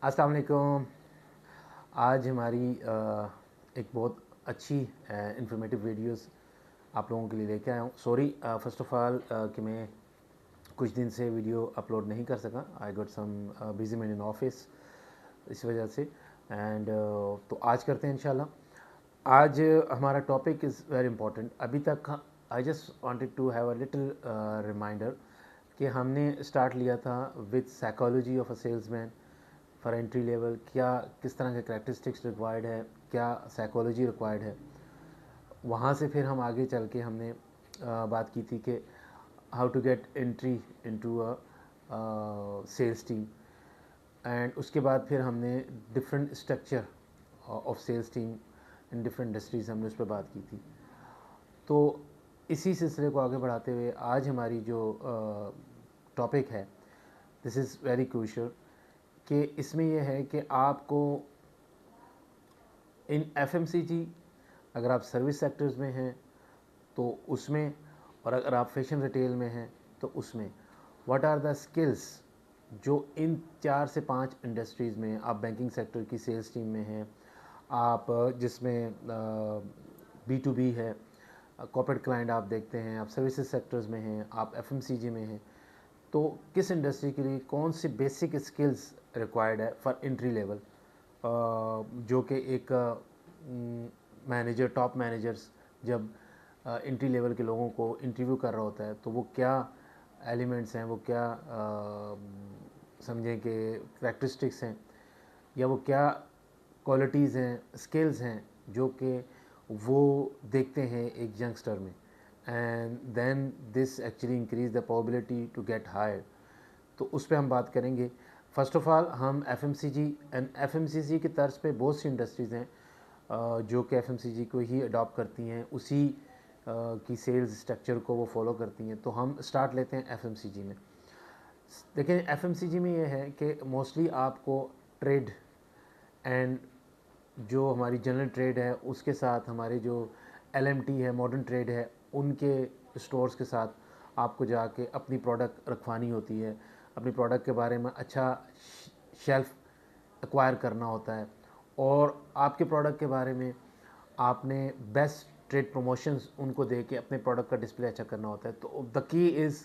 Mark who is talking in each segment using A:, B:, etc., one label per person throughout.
A: अस्सलाम वालेकुम। आज हमारी एक बहुत अच्छी इंफॉर्मेटिव वीडियोस आप लोगों के लिए लेके आया हूँ। सॉरी फर्स्ट ऑफ ऑल कि मैं कुछ दिन से वीडियो अपलोड नहीं कर सका। I got some busy man in office, इस वजह से। एंड तो आज करते हैं इंशाल्लाह। आज हमारा टॉपिक इज़ वेरी इंपॉर्टेंट। अभी तक I just wanted to have a little reminder कि हमने स्टार्ट लिया था with psychology of a salesman for entry level. क्या किस तरह के करैक्टरिस्टिक्स रिक्वायर्ड है, क्या साइकोलॉजी रिक्वायर्ड है। वहाँ से फिर हम आगे चल के हमने बात की थी कि how to get entry into a sales team. And उसके बाद फिर हमने different structure of sales team in different industries हमने उस पर बात की थी। तो इसी सिलसिले को आगे बढ़ाते हुए आज हमारी जो टॉपिक है, दिस इज़ वेरी क्रूशियल, कि इसमें यह है कि आपको इन एफएमसीजी, अगर आप सर्विस सेक्टर्स में हैं तो उसमें, और अगर आप फैशन रिटेल में हैं तो उसमें, व्हाट आर द स्किल्स जो इन 4 से 5 इंडस्ट्रीज़ में, आप बैंकिंग सेक्टर की सेल्स टीम में हैं, आप जिसमें बी टू बी है, कॉर्पोरेट क्लाइंट आप देखते हैं, आप सर्विसेज सेक्टर्स में हैं, आप एफएमसीजी में हैं, तो किस इंडस्ट्री के लिए कौन सी बेसिक स्किल्स रिक्वायर्ड है फॉर एंट्री लेवल, जो कि एक मैनेजर, टॉप मैनेजर्स जब एंट्री लेवल के लोगों को इंटरव्यू कर रहा होता है तो वो क्या एलिमेंट्स हैं, वो क्या समझें कि करैक्टरिस्टिक्स हैं, या वो क्या क्वालिटीज़ हैं, स्किल्स हैं जो कि वो देखते हैं एक यंगस्टर में। And then this actually increase the probability to get hired. तो उस पर हम बात करेंगे। फ़र्स्ट ऑफ़ ऑल हम एफएमसीजी एंड एफएमसीजी की तर्ज पे बहुत सी इंडस्ट्रीज़ हैं जो कि एफएमसीजी को ही अडॉप्ट करती हैं, उसी की सेल्स स्ट्रक्चर को वो फॉलो करती हैं। तो हम स्टार्ट लेते हैं एफएमसीजी में। देखें, एफएमसीजी में ये है कि मोस्टली आपको ट्रेड एंड जो हमारी जनरल ट्रेड है उसके साथ हमारे जो एलएमटी है, मॉडर्न ट्रेड है, उनके स्टोर्स के साथ आपको जाके अपनी प्रोडक्ट रखवानी होती है, अपनी प्रोडक्ट के बारे में अच्छा शेल्फ एक्वायर करना होता है, और आपके प्रोडक्ट के बारे में आपने बेस्ट ट्रेड प्रमोशंस उनको दे के अपने प्रोडक्ट का डिस्प्ले अच्छा करना होता है। तो the key is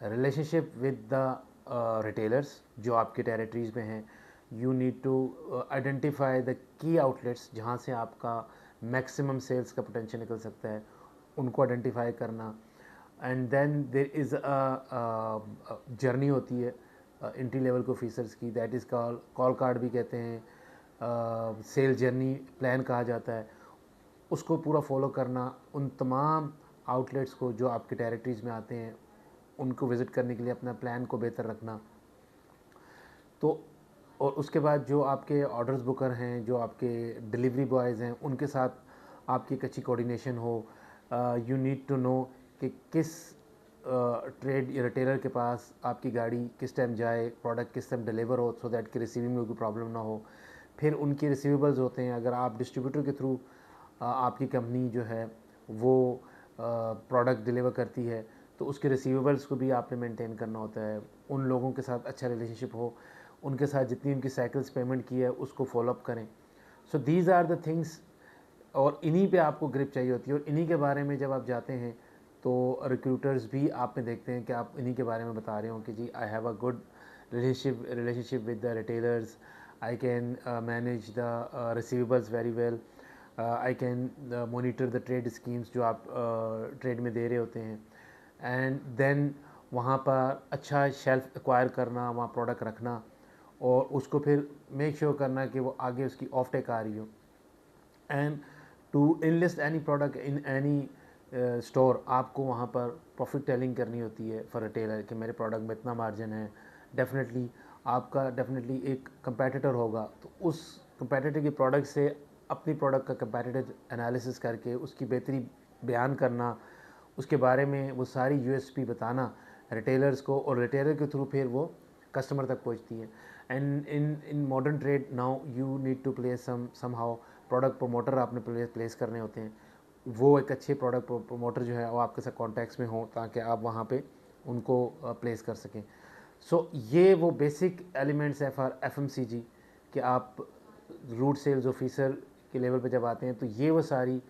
A: relationship with the retailers जो आपके टेरिटरीज़ में हैं। You need to identify the key outlets जहाँ से आपका मैक्सिमम सेल्स का पोटेंशियल निकल सकता है, उनको आइडेंटिफाई करना। And then there is a journey होती है एंट्री लेवल के ऑफिसर्स की, दैट इज़ कॉल कार्ड भी कहते हैं, सेल जर्नी प्लान कहा जाता है। उसको पूरा फॉलो करना, उन तमाम आउटलेट्स को जो आपके टेरिटरीज़ में आते हैं उनको विज़िट करने के लिए अपना प्लान को बेहतर रखना। तो और उसके बाद जो आपके ऑर्डर्स बुकर हैं, जो आपके डिलीवरी बॉयज़ हैं, उनके साथ आपकी एक अच्छी कोऑर्डिनेशन हो। यू नीड टू नो कि किस ट्रेड या रिटेलर के पास आपकी गाड़ी किस टाइम जाए, प्रोडक्ट किस टाइम डिलीवर हो, सो दैट कि रिसीविंग में कोई प्रॉब्लम ना हो। फिर उनके रिसीवेबल्स होते हैं, अगर आप डिस्ट्रीब्यूटर के थ्रू आपकी कंपनी जो है वो प्रोडक्ट डिलीवर करती है तो उसके रिसीवेबल्स को भी आपने मेंटेन करना होता है। उन लोगों के साथ अच्छा रिलेशनशिप हो, उनके साथ जितनी उनकी साइकिल्स पेमेंट की है उसको फॉलोअप करें। So these are the things, और इन्हीं पे आपको ग्रिप चाहिए होती है। और इन्हीं के बारे में जब आप जाते हैं तो रिक्रूटर्स भी आप में देखते हैं कि आप इन्हीं के बारे में बता रहे हो कि जी I have a good relationship with the retailers, I can manage the receivables very well, I can monitor the trade schemes जो आप ट्रेड में दे रहे होते हैं। एंड देन वहाँ पर अच्छा शेल्फ एक्वायर करना, वहाँ प्रोडक्ट रखना, और उसको फिर मेक श्योर करना कि वो आगे उसकी ऑफ टेक आ रही हो। And to enlist any product in any store, आपको वहाँ पर प्रॉफिट टेलिंग करनी होती है फॉर रिटेलर कि मेरे प्रोडक्ट में इतना मार्जिन है। डेफिनेटली आपका डेफिनेटली एक कंपेटिटर होगा, तो उस कंपेटिटर के प्रोडक्ट से अपनी प्रोडक्ट का कंपेटिटिव एनालिसिस करके उसकी बेहतरी बयान करना, उसके बारे में वो सारी यूएसपी बताना रिटेलर्स को, और रिटेलर के थ्रू फिर वो कस्टमर तक पहुंचती है। And in modern trade now you need to place somehow product promoter आपने प्लेस करने होते हैं। वो एक अच्छे प्रोडक्ट प्रमोटर जो है वो आपके साथ कॉन्टैक्ट्स में हो ताकि आप वहाँ पे उनको प्लेस कर सकें। सो ये वो बेसिक एलिमेंट्स है फॉर एफएमसीजी कि आप रूट सेल्स ऑफिसर के लेवल पे जब आते हैं तो ये वो सारी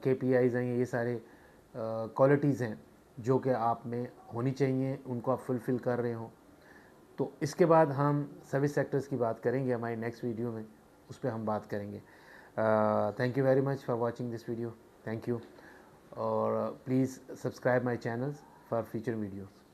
A: KPIs हैं, ये सारे क्वालिटीज़ हैं जो कि आप में होनी चाहिए, उनको आप फुलफ़िल कर रहे हो। तो इसके बाद हम सर्विस सेक्टर्स की बात करेंगे हमारी नेक्स्ट वीडियो में, उस पर हम बात करेंगे। Thank you very much for watching this video, thank you, और please subscribe my channels for future videos.